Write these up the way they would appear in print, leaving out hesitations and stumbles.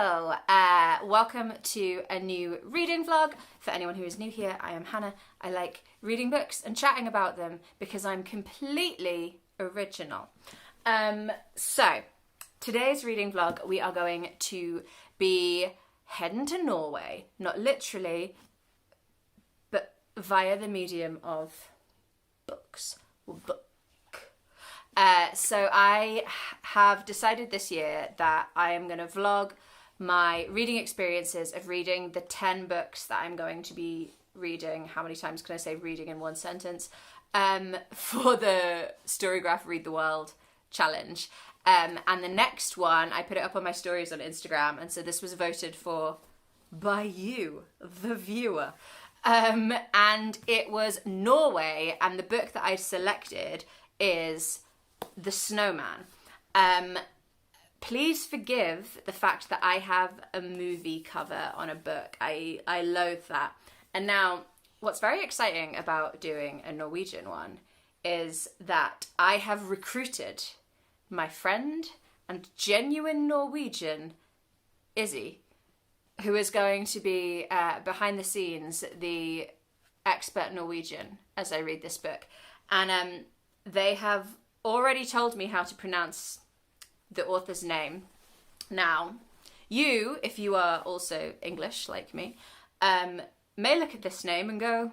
Hello, welcome to a new reading vlog. For anyone who is new here, I am Hannah. I like reading books and chatting about them because I'm completely original. So, today's reading vlog, we are going to be heading to Norway, not literally, but via the medium of books, or book. So I have decided this year that I am going to vlog my reading experiences of reading the 10 books that I'm going to be reading. How many times can I say reading in one sentence? For the Storygraph Read the World challenge. And the next one, I put it up on my stories on Instagram. And so this was voted for by you, the viewer. And it was Norway. And the book that I selected is The Snowman. Please forgive the fact that I have a movie cover on a book. I loathe that. And now, what's very exciting about doing a Norwegian one is that I have recruited my friend and genuine Norwegian, Izzy, who is going to be behind the scenes, the expert Norwegian as I read this book. And they have already told me how to pronounce the author's name. Now, you, if you are also English like me, may look at this name and go,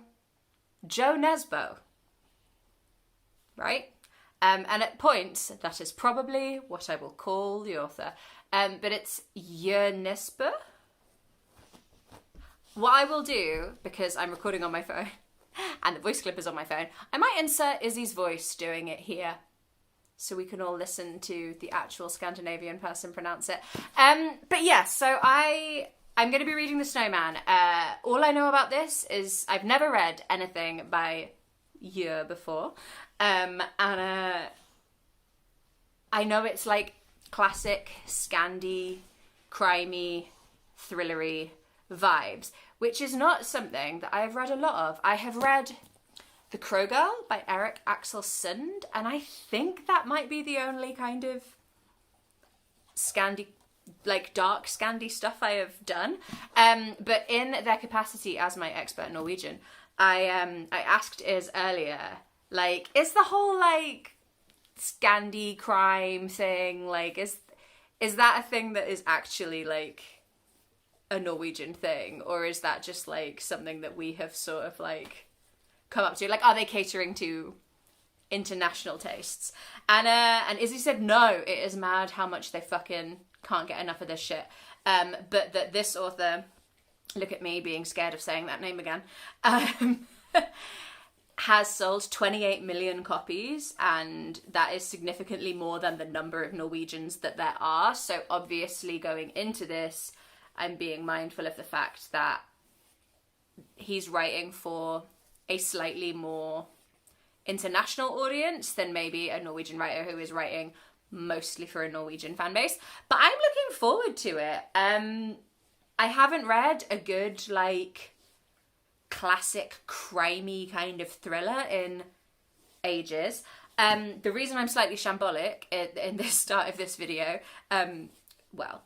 Jo Nesbø, right? And at points, that is probably what I will call the author. But it's Jo Nesbø. What I will do, because I'm recording on my phone, and the voice clip is on my phone, I might insert Izzy's voice doing it here, so we can all listen to the actual Scandinavian person pronounce it. But yeah, so I'm going to be reading The Snowman. All I know about this is I've never read anything by Jo before. And I know it's like classic Scandi, crimey, thrillery vibes, which is not something that I've read a lot of. I have read The Crow Girl by Erik Axel Sund, and I think that might be the only kind of Scandi, like dark Scandi stuff I have done. But in their capacity as my expert Norwegian, I asked Iz earlier, like, is the whole like Scandi crime thing, like, is that a thing that is actually like a Norwegian thing, or is that just like something that we have sort of like come up to? Like, are they catering to international tastes? And Izzy said no, it is mad how much they fucking can't get enough of this shit. But that this author, look at me being scared of saying that name again, has sold 28 million copies, and that is significantly more than the number of Norwegians that there are. So obviously going into this, I'm being mindful of the fact that he's writing for a slightly more international audience than maybe a Norwegian writer who is writing mostly for a Norwegian fan base. But I'm looking forward to it. I haven't read a good, like, classic crimey kind of thriller in ages. The reason I'm slightly shambolic in the start of this video, well,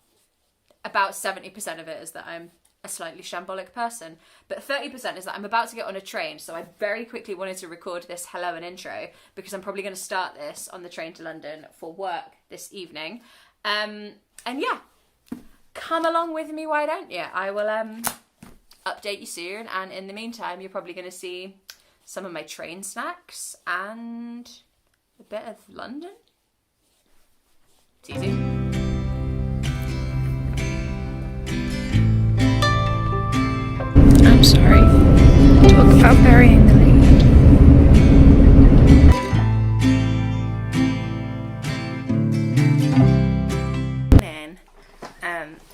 about 70% of it is that I'm a slightly shambolic person, but 30% is that I'm about to get on a train, so I very quickly wanted to record this hello and intro because I'm probably going to start this on the train to London for work this evening. And yeah, come along with me, why don't you? I will update you soon, and in the meantime you're probably going to see some of my train snacks and a bit of London. See you soon. I'm sorry. Talk about burying the lead.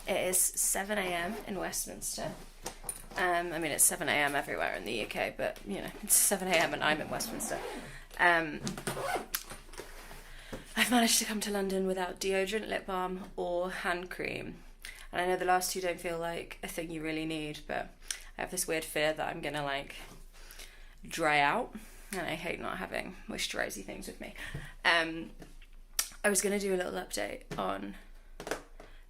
It is 7 a.m. in Westminster. I mean, it's 7 a.m. everywhere in the UK, but, you know, it's 7 a.m. and I'm in Westminster. I've managed to come to London without deodorant, lip balm, or hand cream. And I know the last two don't feel like a thing you really need, but I have this weird fear that I'm gonna, like, dry out. And I hate not having moisturisey things with me. I was gonna do a little update on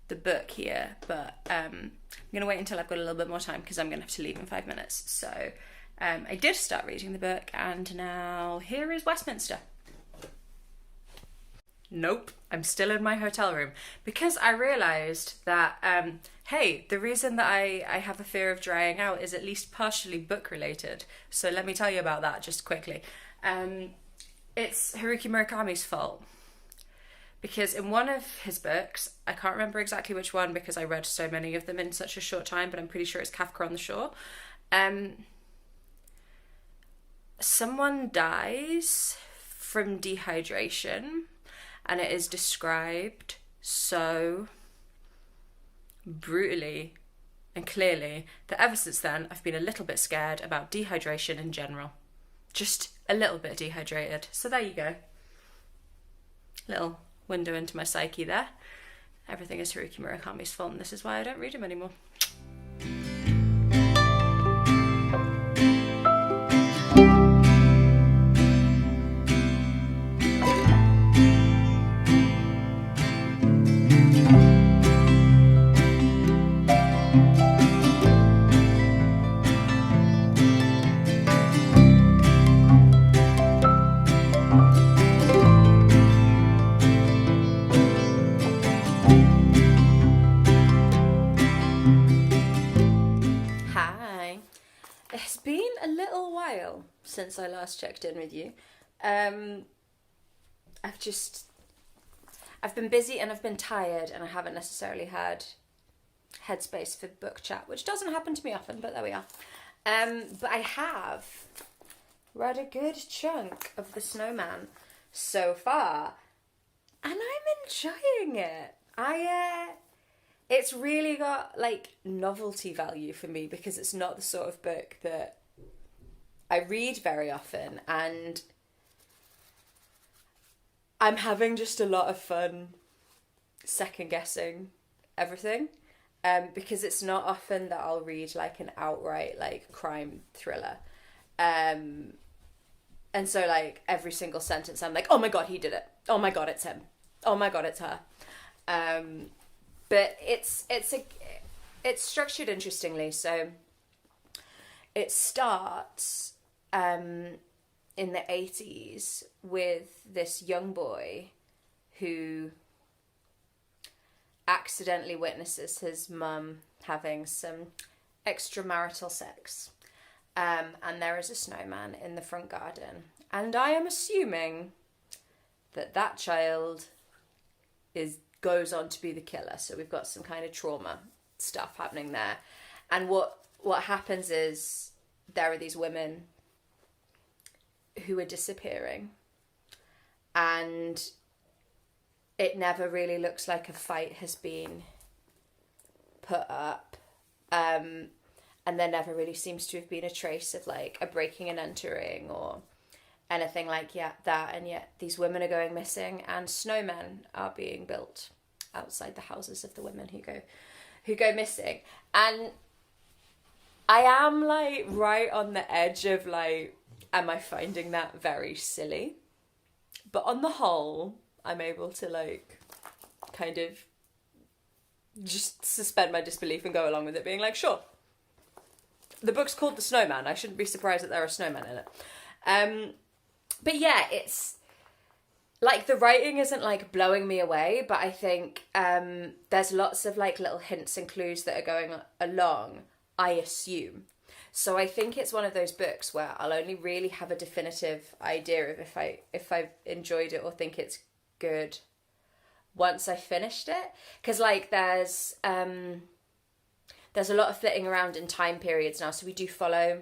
the book here, but I'm going to wait until I've got a little bit more time because I'm going to have to leave in 5 minutes. So I did start reading the book, and now here is Westminster. Nope, I'm still in my hotel room because I realised that, hey, the reason that I have a fear of drying out is at least partially book related. So let me tell you about that just quickly. It's Haruki Murakami's fault. Because in one of his books, I can't remember exactly which one because I read so many of them in such a short time, but I'm pretty sure it's Kafka on the Shore. Someone dies from dehydration, and it is described so brutally and clearly that ever since then I've been a little bit scared about dehydration in general. Just a little bit dehydrated. So there you go. Little window into my psyche there. Everything is Haruki Murakami's fault, and this is why I don't read him anymore. Since I last checked in with you. I've been busy and I've been tired, and I haven't necessarily had headspace for book chat, which doesn't happen to me often, but there we are. But I have read a good chunk of The Snowman so far, and I'm enjoying it. It's really got like novelty value for me because it's not the sort of book that I read very often, and I'm having just a lot of fun second guessing everything, because it's not often that I'll read like an outright like crime thriller, and so like every single sentence I'm like, oh my god, he did it, oh my god, it's him, oh my god, it's her. But it's structured interestingly. So it starts in the 80s with this young boy who accidentally witnesses his mum having some extramarital sex. And there is a snowman in the front garden. And I am assuming that child goes on to be the killer. So we've got some kind of trauma stuff happening there. And what happens is there are these women who are disappearing, and it never really looks like a fight has been put up, and there never really seems to have been a trace of like a breaking and entering or anything like that, and yet these women are going missing, and snowmen are being built outside the houses of the women who go missing. And I am like right on the edge of like, am I finding that very silly? But on the whole, I'm able to like kind of just suspend my disbelief and go along with it, being like, sure. The book's called The Snowman. I shouldn't be surprised that there are snowmen in it. But yeah, it's like the writing isn't like blowing me away, but I think there's lots of like little hints and clues that are going along, I assume. So I think it's one of those books where I'll only really have a definitive idea of if I've enjoyed it or think it's good once I finished it. Because like there's a lot of flitting around in time periods now. So we do follow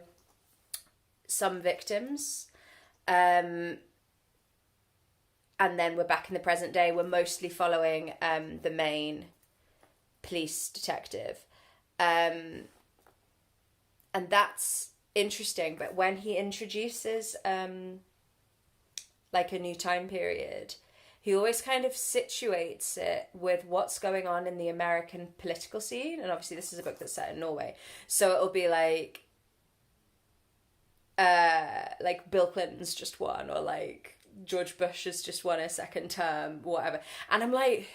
some victims, and then we're back in the present day. We're mostly following the main police detective. And that's interesting. But when he introduces like a new time period, he always kind of situates it with what's going on in the American political scene. And obviously this is a book that's set in Norway. So it'll be like Bill Clinton's just won, or like George Bush has just won a second term, whatever. And I'm like,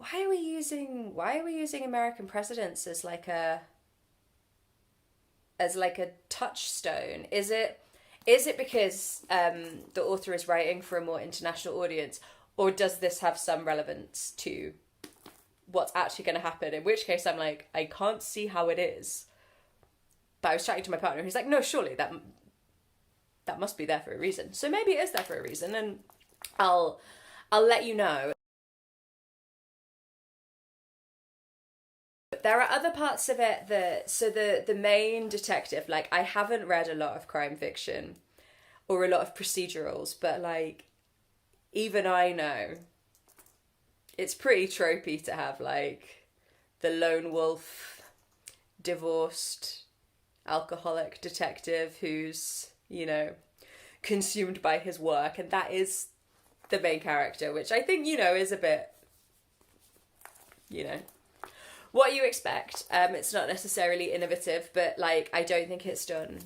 why are we using American presidents as like a touchstone? Is it because the author is writing for a more international audience, or does this have some relevance to what's actually going to happen? In which case I'm like, I can't see how it is. But I was chatting to my partner who's like, no, surely that must be there for a reason. So maybe it is there for a reason, and I'll let you know. There are other parts of it the main detective, like, I haven't read a lot of crime fiction or a lot of procedurals, but like, even I know it's pretty tropey to have like the lone wolf, divorced, alcoholic detective who's, you know, consumed by his work, and that is the main character, which I think, you know, is a bit, you know, what you expect. It's not necessarily innovative, but like, I don't think it's done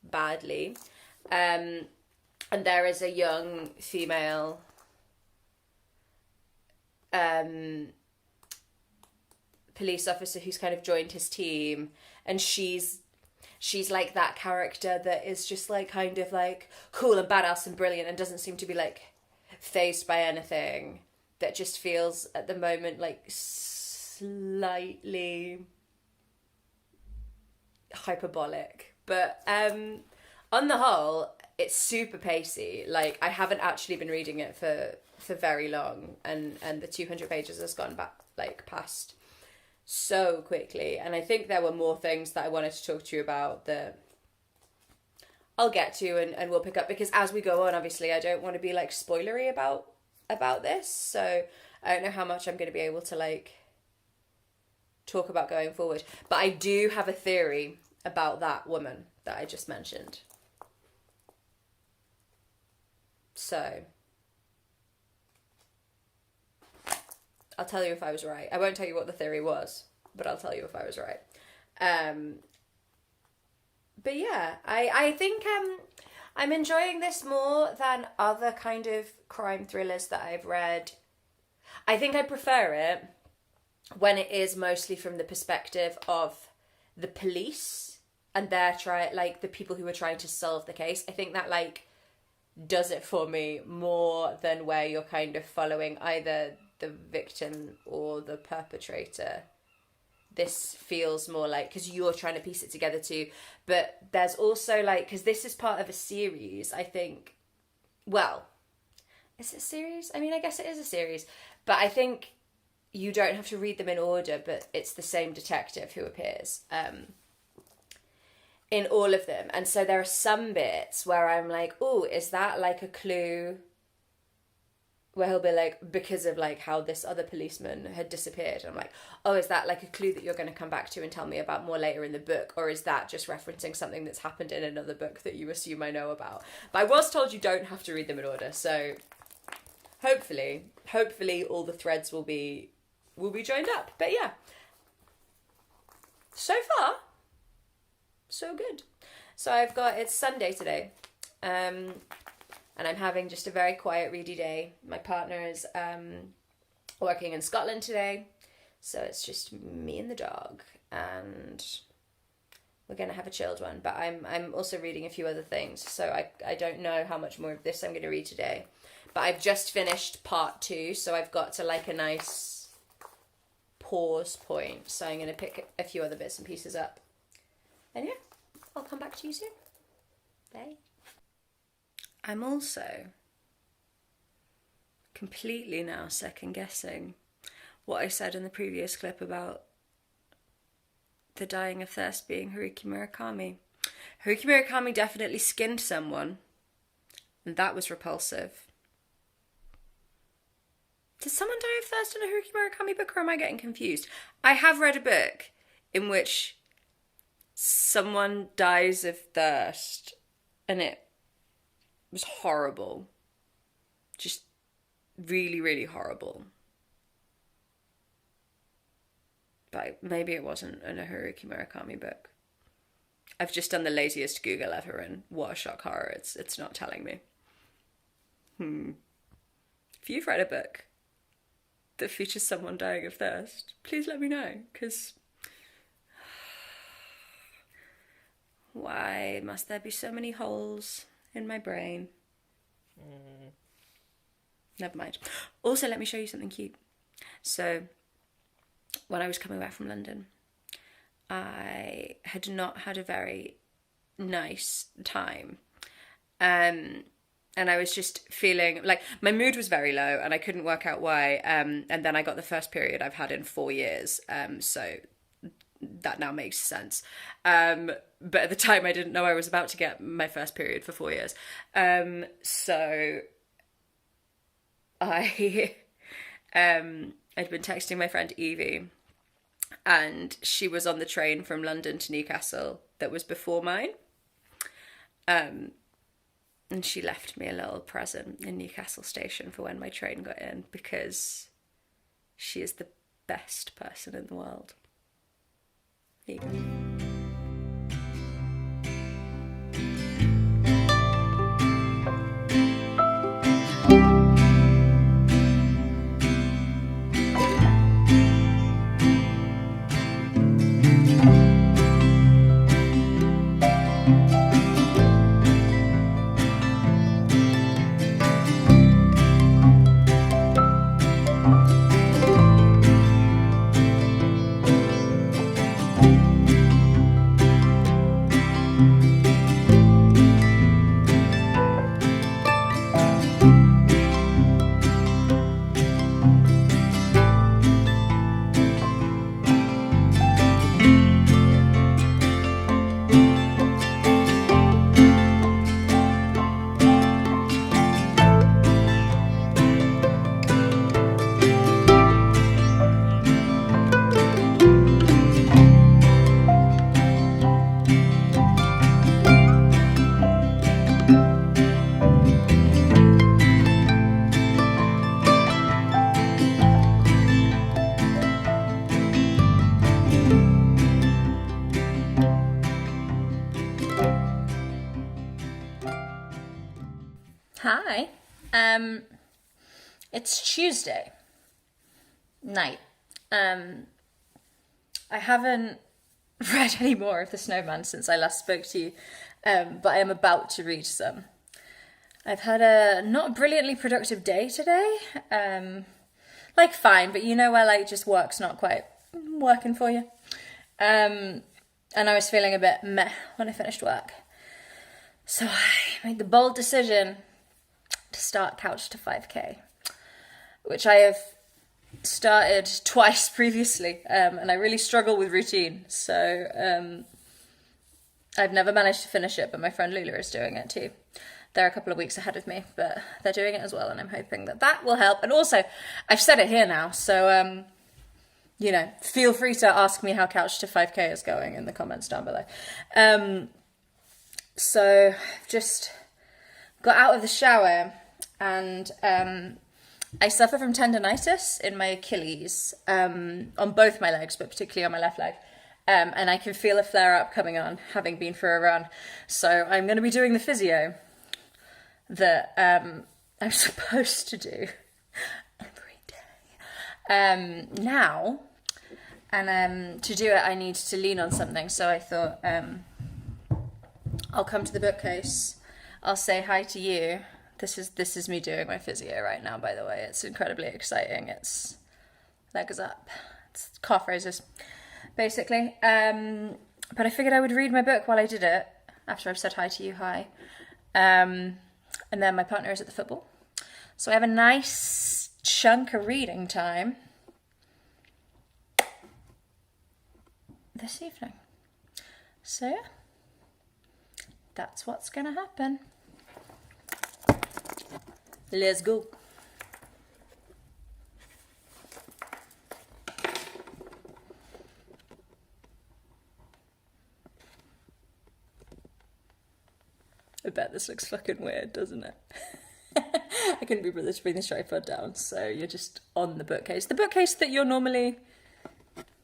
badly. And there is a young female police officer who's kind of joined his team, and she's like that character that is just like kind of like cool and badass and brilliant and doesn't seem to be like fazed by anything, that just feels at the moment like slightly hyperbolic. But on the whole, it's super pacey. Like, I haven't actually been reading it for very long, and the 200 pages has gone back like past so quickly, and I think there were more things that I wanted to talk to you about that I'll get to and we'll pick up, because as we go on, obviously I don't want to be like spoilery about this, so I don't know how much I'm going to be able to like talk about going forward, but I do have a theory about that woman that I just mentioned. So I'll tell you if I was right. I won't tell you what the theory was, but I'll tell you if I was right. But yeah, I think I'm enjoying this more than other kind of crime thrillers that I've read. I think I prefer it when it is mostly from the perspective of the police and the people who are trying to solve the case. I think that like does it for me more than where you're kind of following either the victim or the perpetrator. This feels more like, because you're trying to piece it together too, but there's also like, because this is part of a series, I think. Well, is it a series? I mean, I guess it is a series, but I think you don't have to read them in order, but it's the same detective who appears in all of them. And so there are some bits where I'm like, oh, is that like a clue? Where he'll be like, because of like how this other policeman had disappeared. And I'm like, oh, is that like a clue that you're going to come back to and tell me about more later in the book? Or is that just referencing something that's happened in another book that you assume I know about? But I was told you don't have to read them in order. So hopefully all the threads will be joined up. But yeah, so far, so good. So it's Sunday today. And I'm having just a very quiet, ready day. My partner is working in Scotland today, so it's just me and the dog, and we're gonna have a chilled one. But I'm also reading a few other things, so I don't know how much more of this I'm gonna read today. But I've just finished part 2, so I've got to like a nice pause point. So I'm gonna pick a few other bits and pieces up, and yeah, I'll come back to you soon. Bye. I'm also completely now second guessing what I said in the previous clip about the dying of thirst being Haruki Murakami. Haruki Murakami definitely skinned someone, and that was repulsive. Did someone die of thirst in a Haruki Murakami book, or am I getting confused? I have read a book in which someone dies of thirst, and it was horrible. Just really, really horrible. But maybe it wasn't in a Haruki Murakami book. I've just done the laziest Google ever, and what a shock horror, it's not telling me. If you've read a book that features someone dying of thirst, please let me know, because why must there be so many holes in my brain? Never mind. Also, let me show you something cute. So, when I was coming back from London, I had not had a very nice time. And I was just feeling like my mood was very low and I couldn't work out why. And then I got the first period I've had in 4 years. So that now makes sense. But at the time I didn't know I was about to get my first period for 4 years. So I I'd been texting my friend Evie, and she was on the train from London to Newcastle that was before mine. And she left me a little present in Newcastle station for when my train got in, because she is the best person in the world. There you go. Hi, it's Tuesday night. I haven't read any more of The Snowman since I last spoke to you, but I am about to read some. I've had a not brilliantly productive day today, like fine, but you know where like just work's not quite working for you. And I was feeling a bit meh when I finished work. So I made the bold decision to start Couch to 5K, which I have started twice previously, and I really struggle with routine, so I've never managed to finish it, but my friend Lula is doing it too. They're a couple of weeks ahead of me, but they're doing it as well, and I'm hoping that that will help. And also, I've said it here now, so you know, feel free to ask me how Couch to 5K is going in the comments down below. So I've just got out of the shower, and I suffer from tendonitis in my Achilles, on both my legs, but particularly on my left leg. And I can feel a flare-up coming on, having been for a run. So I'm going to be doing the physio that I'm supposed to do every day now. And to do it, I need to lean on something. So I thought I'll come to the bookcase. I'll say hi to you. This is me doing my physio right now, by the way. It's incredibly exciting. It's legs up. It's calf raises, basically. But I figured I would read my book while I did it, after I've said hi to you, hi. And then my partner is at the football. So I have a nice chunk of reading time this evening. So yeah, that's what's gonna happen. Let's go. I bet this looks fucking weird, doesn't it? I couldn't be bothered to bring this tripod down, so you're just on the bookcase. The bookcase that you're normally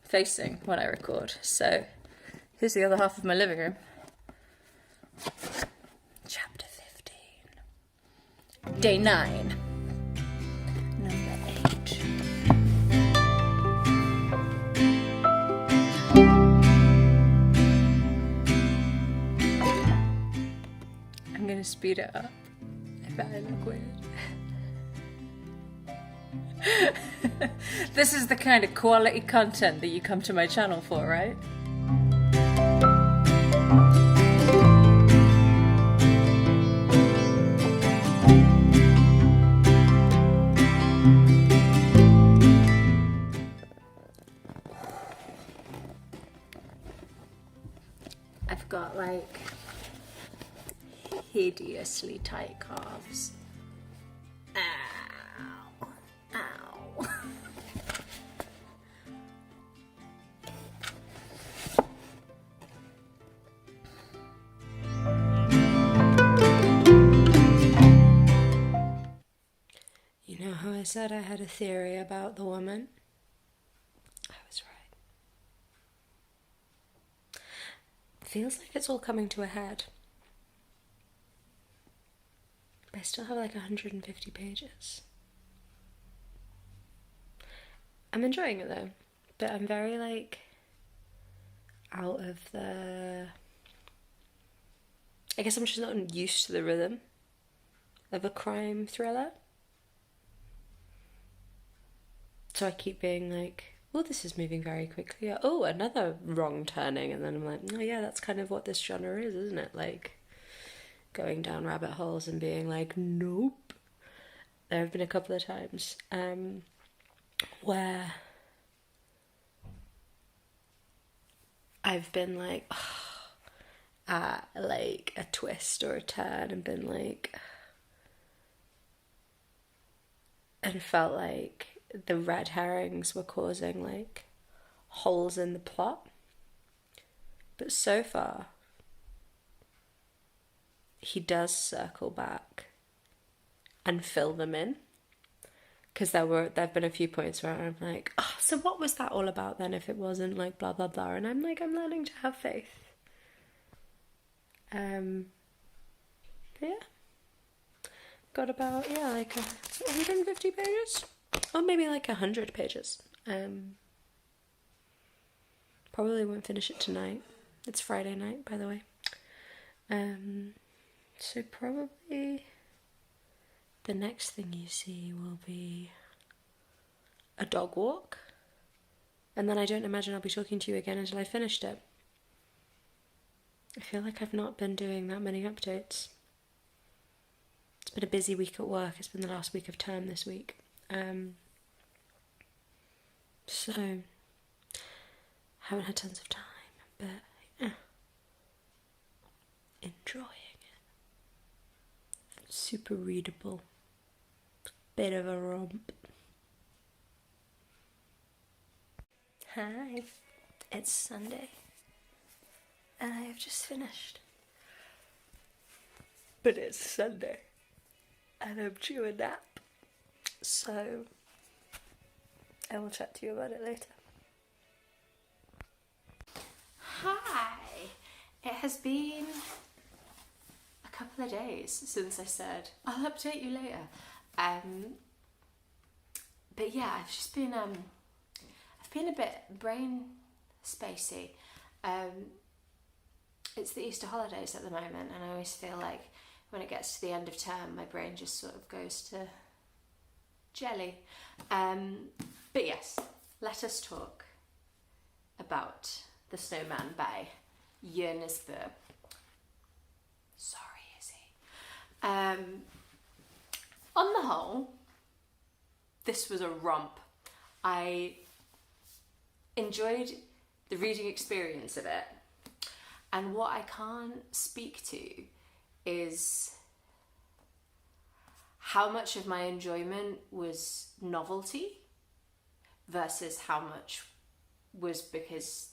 facing when I record. So here's the other half of my living room. Chapter 15. Day 9. Number 8. speed it up? I bet I look weird. This is the kind of quality content that you come to my channel for, right? I've got like hideously tight calves. Ow. Ow. You know how I said I had a theory about the woman? I was right. Feels like it's all coming to a head. But I still have like 150 pages. I'm enjoying it though, but I'm very like out of the... I guess I'm just not used to the rhythm of a crime thriller. So I keep being like, oh, this is moving very quickly. Oh, another wrong turning. And then I'm like, oh yeah, that's kind of what this genre is, isn't it? Like going down rabbit holes and being like, nope. There have been a couple of times where I've been like, at like a twist or a turn and been like, and felt like the red herrings were causing like holes in the plot. But so far, he does circle back and fill them in. Because there've been a few points where I'm like, oh, so what was that all about then if it wasn't like blah, blah, blah. And I'm like, I'm learning to have faith. But yeah. Got about, like 150 pages. Or maybe like 100 pages. Probably won't finish it tonight. It's Friday night, by the way. So probably the next thing you see will be a dog walk. And then I don't imagine I'll be talking to you again until I finished it. I feel like I've not been doing that many updates. It's been a busy week at work. It's been the last week of term this week. So, haven't had tons of time, but enjoying it. Super readable. Bit of a romp. Hi, it's Sunday, and I have just finished. But it's Sunday, and I'm due a nap. So, I will chat to you about it later. Hi! It has been a couple of days since I said, I'll update you later. But yeah, I've just been, I've been a bit brain spacey. It's the Easter holidays at the moment, and I always feel like when it gets to the end of term, my brain just sort of goes to jelly. But yes, let us talk about The Snowman by Jo Nesbø. Sorry, Izzy. On the whole, this was a romp. I enjoyed the reading experience of it. And what I can't speak to is how much of my enjoyment was novelty versus how much was because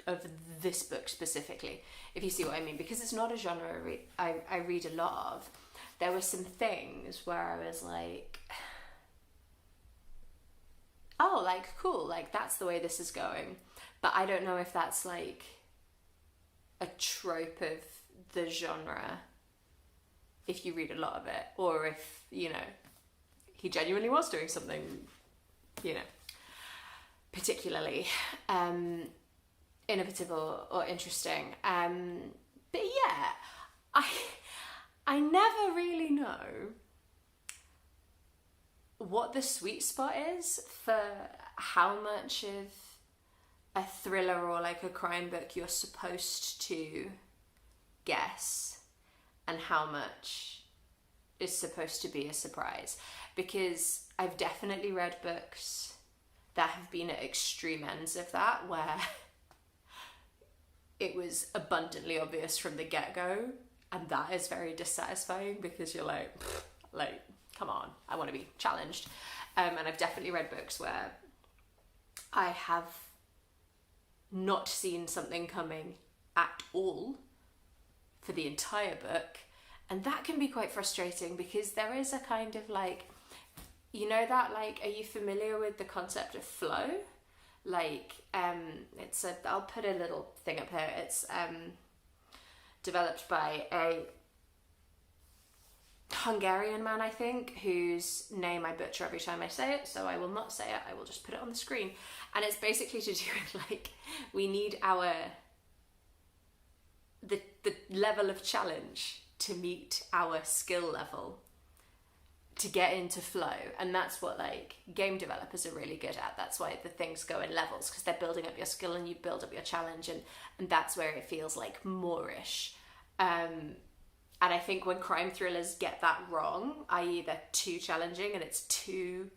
of this book specifically, if you see what I mean, because it's not a genre I read a lot of. There were some things where I was like, oh, like, cool, like, that's the way this is going. But I don't know if that's, like, a trope of the genre, if you read a lot of it, or if, you know, he genuinely was doing something, you know, particularly innovative or interesting. But yeah, I never really know what the sweet spot is for how much of a thriller or like a crime book you're supposed to guess and how much is supposed to be a surprise, because I've definitely read books that have been at extreme ends of that, where it was abundantly obvious from the get-go, and that is very dissatisfying because you're like, come on, I want to be challenged. And I've definitely read books where I have not seen something coming at all for the entire book, and that can be quite frustrating because there is a kind of like, you know, that like, are you familiar with the concept of flow? Like, it's a, I'll put a little thing up here. It's developed by a Hungarian man, I think, whose name I butcher every time I say it, so I will not say it, I will just put it on the screen. And it's basically to do with like, we need the level of challenge to meet our skill level to get into flow. And that's what like game developers are really good at. That's why the things go in levels, because they're building up your skill and you build up your challenge, and that's where it feels like moreish. And I think when crime thrillers get that wrong, i.e. they're too challenging and it's too,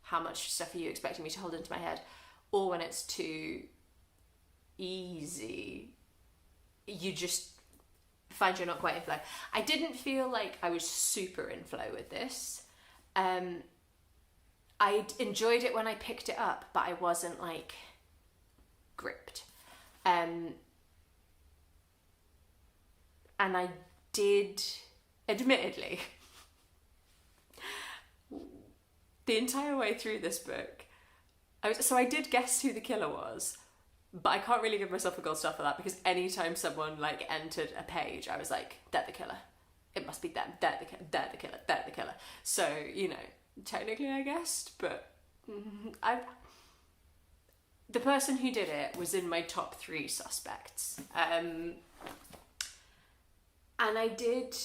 how much stuff are you expecting me to hold into my head, or when it's too easy, you just find you're not quite in flow. I didn't feel like I was super in flow with this. I enjoyed it when I picked it up, but I wasn't like gripped. And I did, admittedly, the entire way through this book, I did guess who the killer was, but I can't really give myself a gold star for that, because anytime someone like entered a page, I was like, they're the killer. It must be them. They're the killer. They're the killer. So, you know, technically I guessed, but the person who did it was in my top 3 suspects. And I did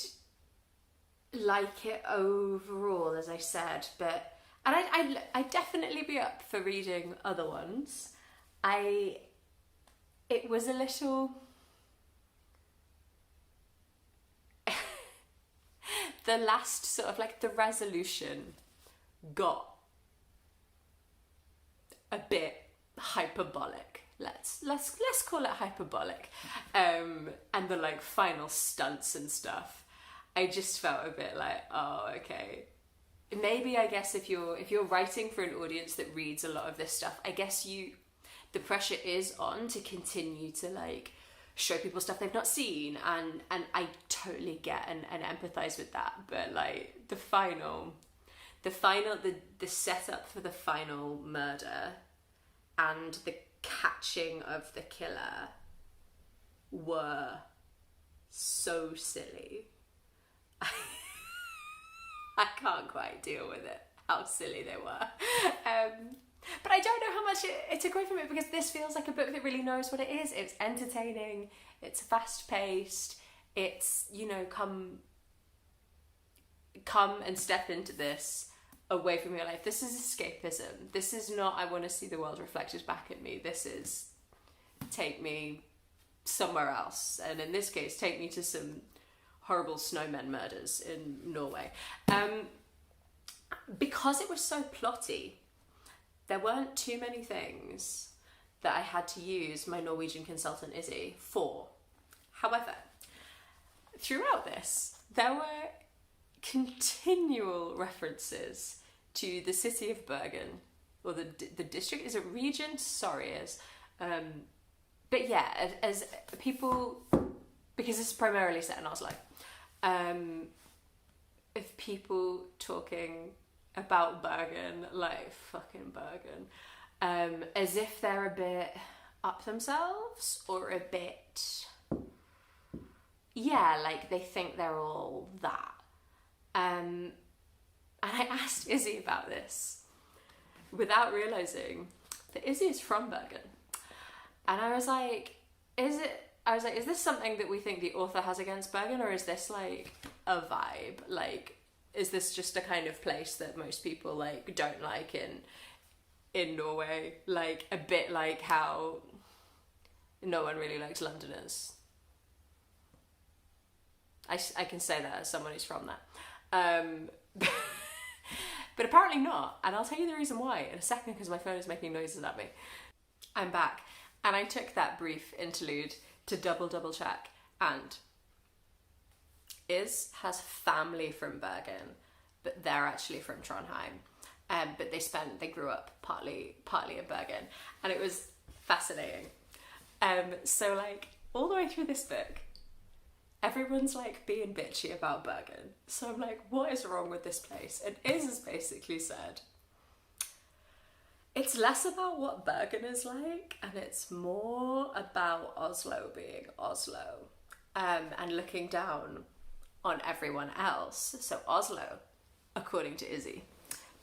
like it overall, as I said, but I'd definitely be up for reading other ones. It was a little... the last sort of like the resolution got a bit hyperbolic. Let's call it hyperbolic. And the like final stunts and stuff, I just felt a bit like, oh, okay. Maybe, I guess if you're writing for an audience that reads a lot of this stuff, I guess the pressure is on to continue to like show people stuff they've not seen, and I totally get and empathize with that. But like the setup for the final murder and the catching of the killer were so silly. I can't quite deal with it, how silly they were. But I don't know how much it took away from it, because this feels like a book that really knows what it is. It's entertaining, it's fast-paced, it's, you know, come and step into this away from your life. This is escapism. This is not, I want to see the world reflected back at me. This is, take me somewhere else. And in this case, take me to some horrible snowmen murders in Norway. Because it was so plotty, there weren't too many things that I had to use my Norwegian consultant Izzy for. However, throughout this, there were continual references to the city of Bergen, or the district, is it region? Sorry, but yeah, as people, because this is primarily set in Oslo, of people talking about Bergen, like fucking Bergen, as if they're a bit up themselves, or a bit, yeah, like they think they're all that. And I asked Izzy about this without realising that Izzy is from Bergen. And I was like, is it, I was like, is this something that we think the author has against Bergen, or is this like a vibe? Like, is this just a kind of place that most people like don't like in Norway? Like a bit like how no one really likes Londoners. I can say that as someone who's from there. But apparently not, and I'll tell you the reason why in a second because my phone is making noises at me. I'm back, and I took that brief interlude to double check, and Iz has family from Bergen, but they're actually from Trondheim. But they grew up partly in Bergen, and it was fascinating. So like all the way through this book, everyone's like being bitchy about Bergen. So I'm like, what is wrong with this place? And Iz has basically said, it's less about what Bergen is like, and it's more about Oslo being Oslo, and looking down on everyone else. So Oslo, according to Izzy,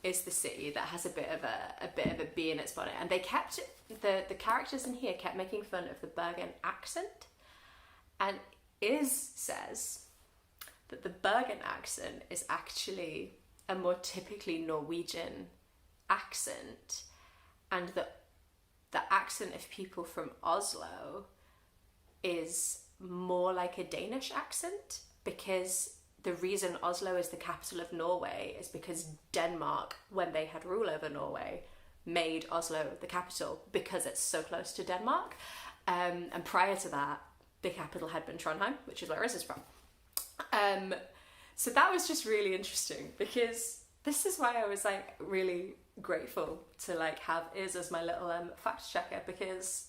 is the city that has a bit of a bee in its bonnet, and they kept the characters in here kept making fun of the Bergen accent, and Iz says that the Bergen accent is actually a more typically Norwegian accent, and that the accent of people from Oslo is more like a Danish accent, because the reason Oslo is the capital of Norway is because Denmark, when they had rule over Norway, made Oslo the capital because it's so close to Denmark. And prior to that, the capital had been Trondheim, which is where Iz is from. So that was just really interesting, because this is why I was like really grateful to like have Iz as my little fact checker, because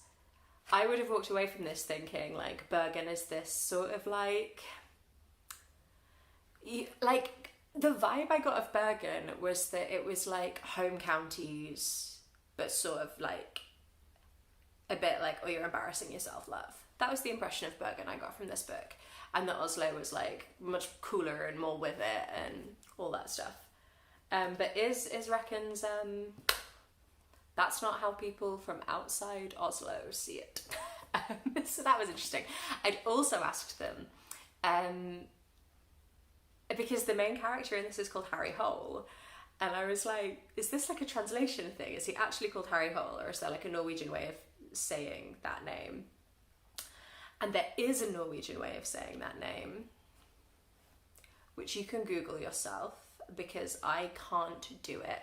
I would have walked away from this thinking like Bergen is this sort of like the vibe I got of Bergen was that it was like home counties, but sort of like a bit like, oh, you're embarrassing yourself, love. That was the impression of Bergen I got from this book, and that Oslo was like much cooler and more with it and all that stuff. But Iz reckons that's not how people from outside Oslo see it. So that was interesting. I'd also asked them, because the main character in this is called Harry Hole, and I was like, is this like a translation thing? Is he actually called Harry Hole, or is there like a Norwegian way of saying that name? And there is a Norwegian way of saying that name, which you can Google yourself, because I can't do it.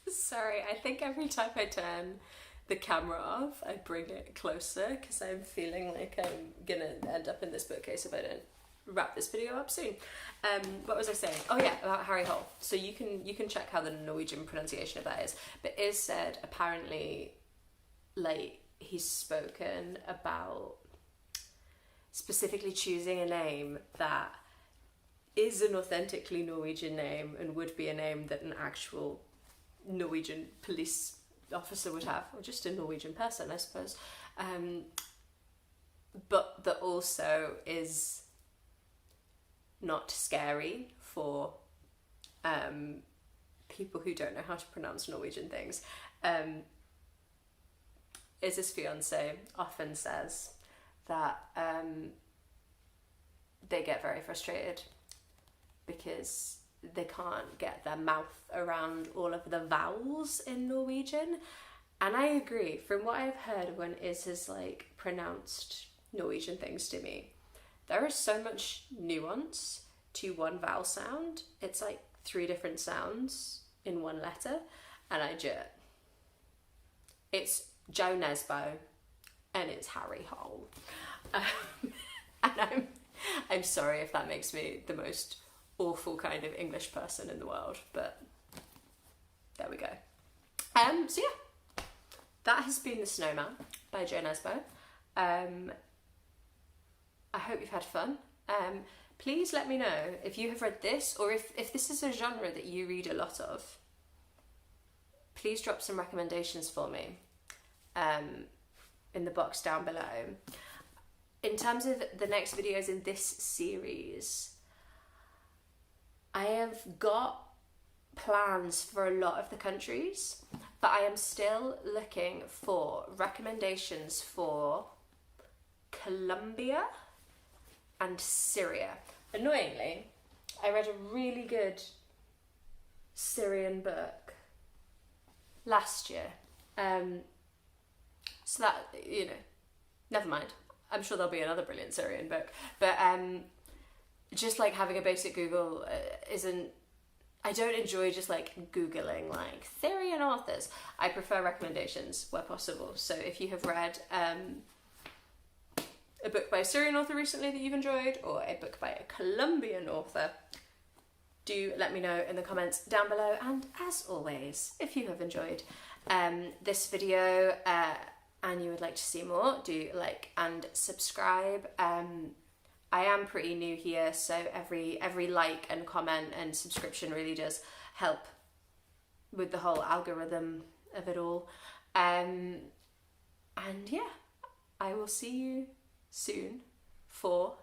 Sorry, I think every time I turn the camera off, I bring it closer, because I'm feeling like I'm gonna end up in this bookcase if I don't wrap this video up soon. What was I saying? Oh yeah, about Harry Hole. So you can check how the Norwegian pronunciation of that is. But Iz said apparently, like, he's spoken about specifically choosing a name that is an authentically Norwegian name and would be a name that an actual Norwegian police officer would have, or just a Norwegian person, I suppose. But that also is not scary for people who don't know how to pronounce Norwegian things. Iz's fiance often says that they get very frustrated because they can't get their mouth around all of the vowels in Norwegian. And I agree, from what I've heard when Iz has like pronounced Norwegian things to me, there is so much nuance to one vowel sound. It's like 3 different sounds in one letter, and it's Jo Nesbø and it's Harry Hole. And I'm sorry if that makes me the most awful kind of English person in the world, but there we go. So yeah, that has been The Snowman by Jo Nesbø. I hope you've had fun. Please let me know if you have read this, or if this is a genre that you read a lot of. Please drop some recommendations for me in the box down below. In terms of the next videos in this series, I have got plans for a lot of the countries. but I am still looking for recommendations for Colombia and Syria. Annoyingly, I read a really good Syrian book last year. So that, you know, never mind. I'm sure there'll be another brilliant Syrian book. But just like having a basic Google isn't... I don't enjoy just like Googling like Syrian authors. I prefer recommendations where possible. So if you have read a book by a Syrian author recently that you've enjoyed, or a book by a Colombian author, do let me know in the comments down below. And as always, if you have enjoyed this video and you would like to see more, do like and subscribe. I am pretty new here, so every like and comment and subscription really does help with the whole algorithm of it all. And yeah, I will see you soon for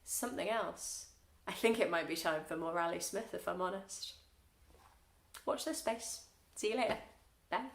something else. I think it might be time for more Raleigh Smith, if I'm honest. Watch this space. See you later. Bye.